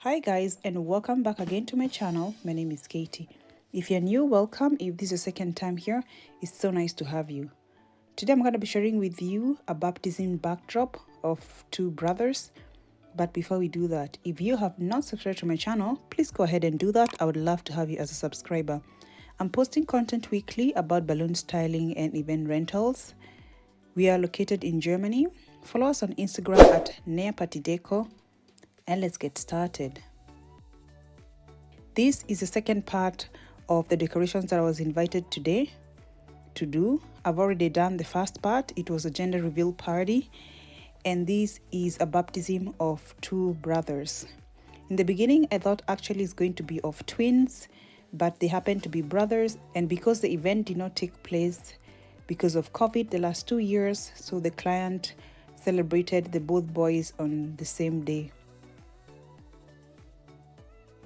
Hi guys, and welcome back again to my channel. My name is Katie. If you're new, welcome. If this is your second time here, it's so nice to have you. Today I'm going to be sharing with you a baptism backdrop of two brothers. But before we do that, if you have not subscribed to my channel, please go ahead and do that. I would love to have you as a subscriber. I'm posting content weekly about balloon styling and event rentals. We are located in Germany. Follow us on Instagram at nearpartydeco. And let's get started. This is the second part of the decorations that I was invited today to do. I've already done the first part. It was a gender reveal party, and this is a baptism of two brothers. In the beginning, I thought actually it's going to be of twins, but they happen to be brothers, and because the event did not take place because of COVID the last 2 years, so the client celebrated the both boys on the same day.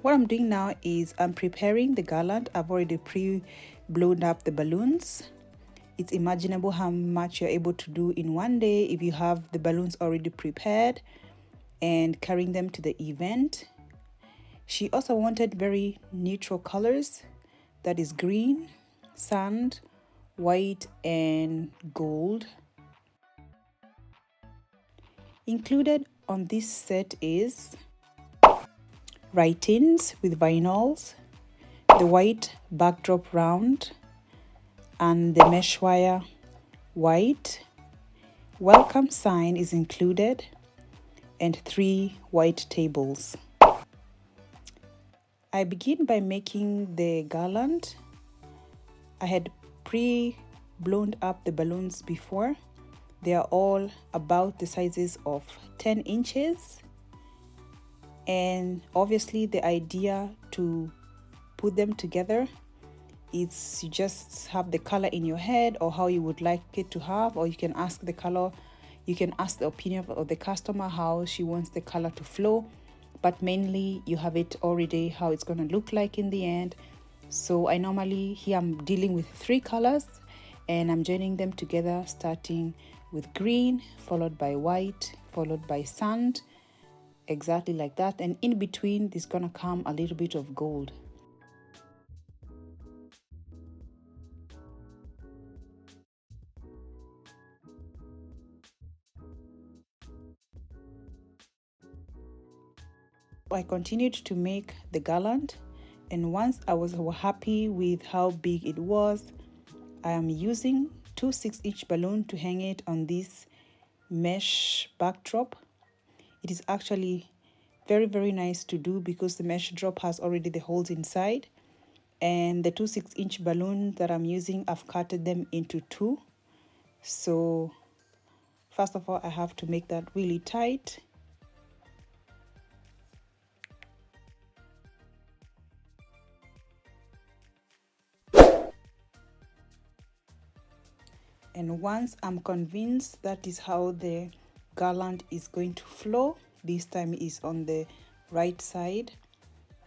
What I'm doing now is I'm preparing the garland. I've already pre-blown up the balloons. It's imaginable how much you're able to do in one day if you have the balloons already prepared and carrying them to the event. She also wanted very neutral colors, that is green, sand, white, and gold. Included on this set is writings with vinyls, the white backdrop round, and the mesh wire white. Welcome sign is included, and 3 white tables. I begin by making the garland. I had pre-blown up the balloons before. They are all about the sizes of 10 inches. And obviously the idea to put them together is you just have the color in your head or how you would like it to have, or you can ask the color, you can ask the opinion of the customer how she wants the color to flow, but mainly you have it already how it's going to look like in the end. So I normally here I'm dealing with 3 colors and I'm joining them together, starting with green, followed by white, followed by sand, exactly like that, and in between there's gonna come a little bit of gold. I continued to make the garland, and once I was happy with how big it was, I am using 2 6-inch balloons to hang it on this mesh backdrop. It is actually very nice to do because the mesh drop has already the holes inside, and the 2 6-inch balloons that I'm using, I've cutted them into 2. So first of all, I have to make that really tight. And once I'm convinced that is how the garland is going to flow, this time is on the right side,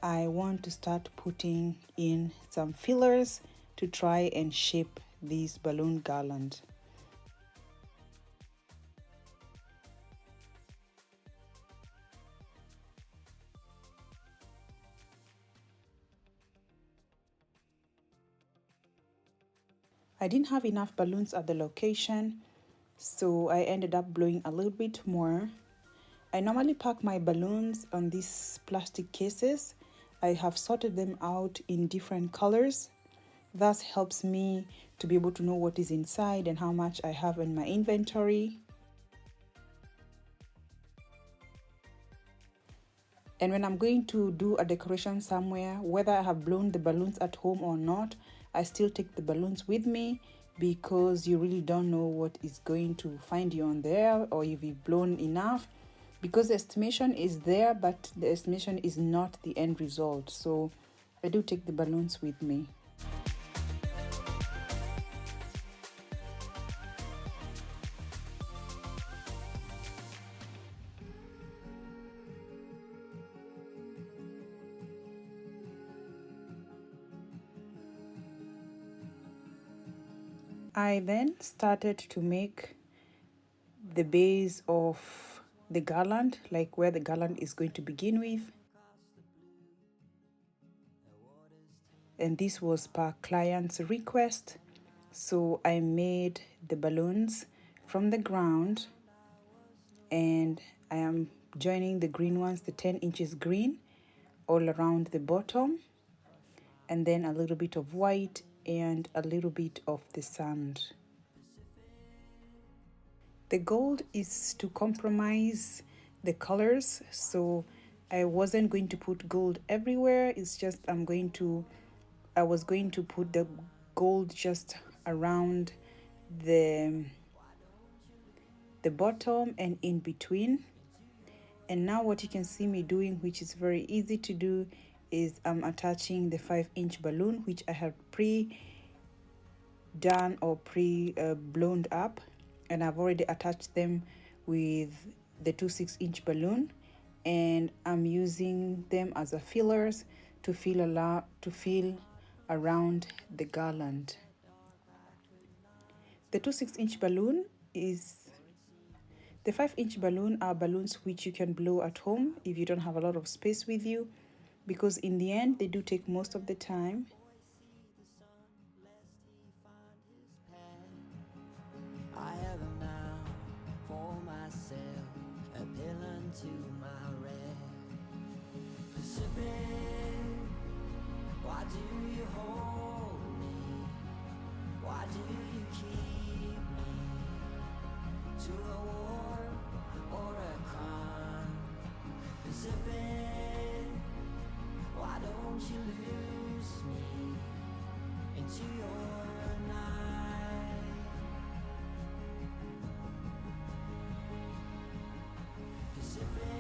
I want to start putting in some fillers to try and shape this balloon garland. I didn't have enough balloons at the location, so I ended up blowing a little bit more. I normally pack my balloons on these plastic cases. I have sorted them out in different colors. That helps me to be able to know what is inside and how much I have in my inventory. And when I'm going to do a decoration somewhere, whether I have blown the balloons at home or not, I still take the balloons with me because you really don't know what is going to find you on there, or if you've blown enough, because the estimation is there, but the estimation is not the end result. So I do take the balloons with me. I then started to make the base of the garland, like where the garland is going to begin with. and this was per client's request. So I made the balloons from the ground, and I am joining the green ones, the 10 inches green, all around the bottom, and then a little bit of white and a little bit of the sand. The gold is to compromise the colors, so I wasn't going to put gold everywhere. It's just I was going to put the gold just around the bottom and in between. And now what you can see me doing, which is very easy to do, is I'm attaching the 5-inch balloon, which I have pre-done or blown up, and I've already attached them with the 2 6-inch balloon, and I'm using them as a fillers to fill around the garland. The 2 6-inch balloon is the 5-inch balloon are balloons which you can blow at home if you don't have a lot of space with you, because in the end they do take most of the time. I have now for myself a pillar to my red Pacific. Why do you hold me? Why do you keep me to a war or a crime? Pacific, why don't you lose me into your night? Pacific,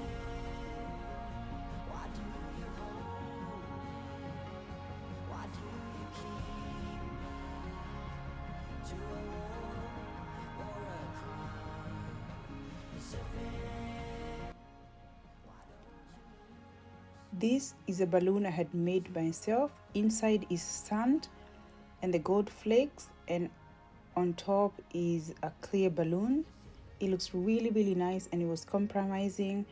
why do you hold me? Why do you keep me to a war or a crime? Pacific, why don't you? This is a balloon I had made myself. Inside is sand and the gold flakes, and on top is a clear balloon. It looks really, really nice, and it was compromising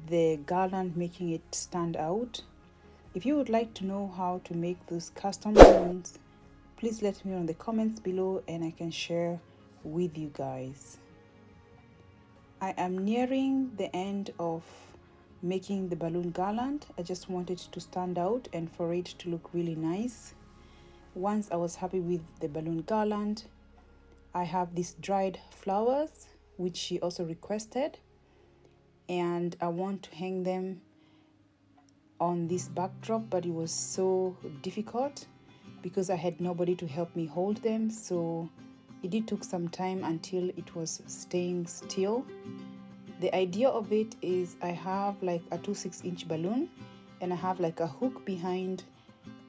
the garland, making it stand out. If you would like to know how to make those custom balloons, please let me know in the comments below and I can share with you guys. I am nearing the end of making the balloon garland. I just wanted to stand out and for it to look really nice. Once I was happy with the balloon garland, I have these dried flowers which she also requested, and I want to hang them on this backdrop, but it was so difficult because I had nobody to help me hold them, so it did took some time until it was staying still. The idea of it is I have like a 2 6-inch balloon and I have like a hook behind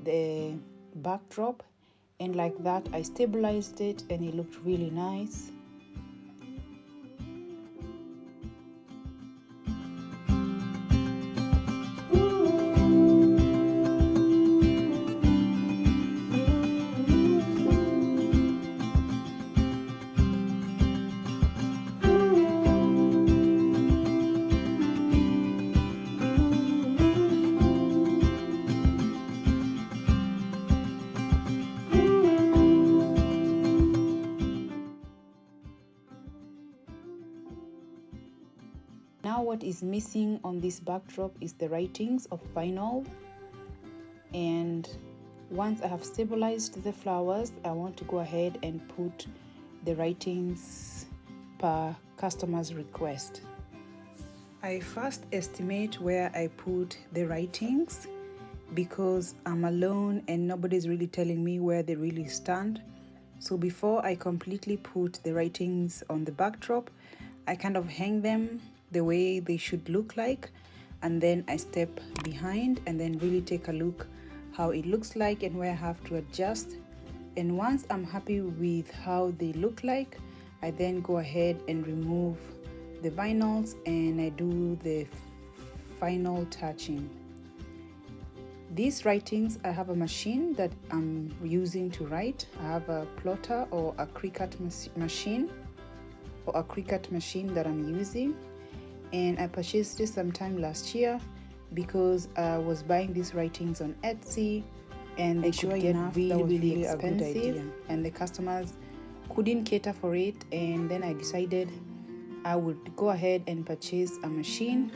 the backdrop, and like that I stabilized it and it looked really nice. Now what is missing on this backdrop is the writings of vinyl, and once I have stabilized the flowers, I want to go ahead and put the writings per customer's request. I first estimate where I put the writings because I'm alone and nobody's really telling me where they really stand. So before I completely put the writings on the backdrop, I kind of hang them the way they should look like, and then I step behind and then really take a look how it looks like and where I have to adjust. And once I'm happy with how they look like, I then go ahead and remove the vinyls and I do the final touching. These writings, I have a machine that I'm using to write. I have a plotter or a Cricut machine that I'm using, and I purchased it sometime last year because I was buying these writings on Etsy and they could get really expensive, and the customers couldn't cater for it. And then I decided I would go ahead and purchase a machine.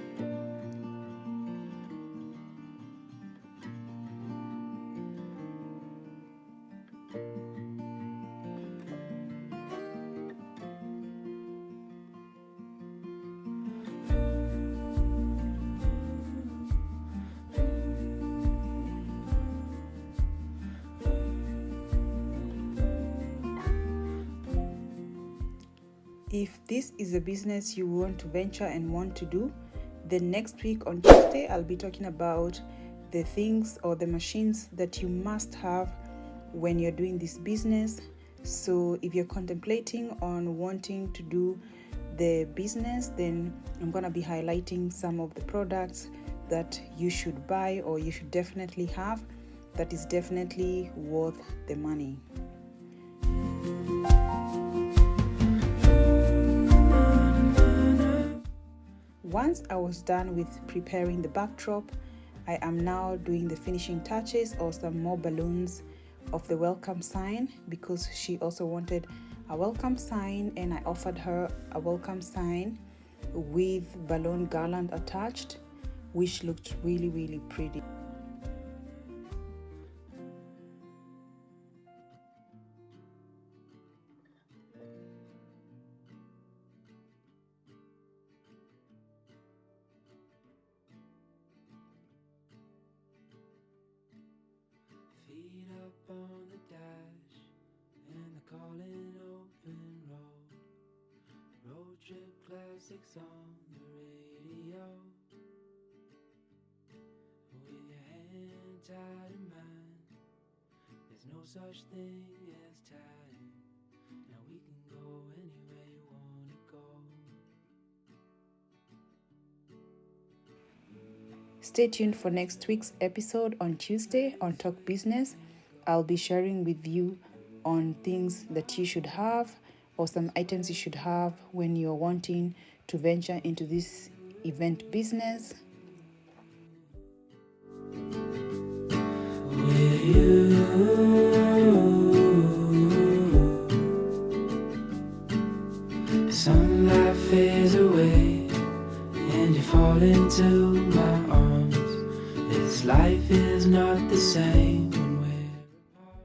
If this is a business you want to venture and want to do, then next week on Tuesday, I'll be talking about the things or the machines that you must have when you're doing this business. So if you're contemplating on wanting to do the business, then I'm going to be highlighting some of the products that you should buy or you should definitely have that is definitely worth the money. Once I was done with preparing the backdrop, I am now doing the finishing touches or some more balloons of the welcome sign, because she also wanted a welcome sign and I offered her a welcome sign with balloon garland attached, which looked really pretty. Feet up on the dash and the calling open road. Road trip classics on the radio. With your hand tied in mine, there's no such thing as time. Now we can go anywhere you wanna go. Stay tuned for next week's episode on Tuesday on Talk Business. I'll be sharing with you on things that you should have or some items you should have when you're wanting to venture into this event business. With you, sunlight fades away and you fall into my arms. This life is not the same when we're apart.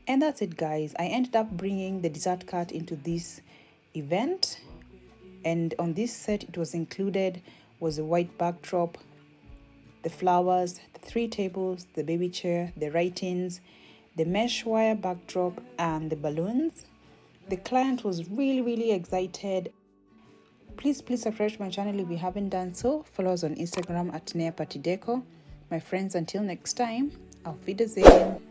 And that's it, guys. I ended up bringing the dessert cart into this event, and on this set it was included was a white backdrop, the flowers, the 3 tables, the baby chair, the writings, the mesh wire backdrop, and the balloons. The client was really excited. Please subscribe to my channel if you haven't done so. Follow us on Instagram at Nea Party Deco. My friends, until next time, auf Wiedersehen.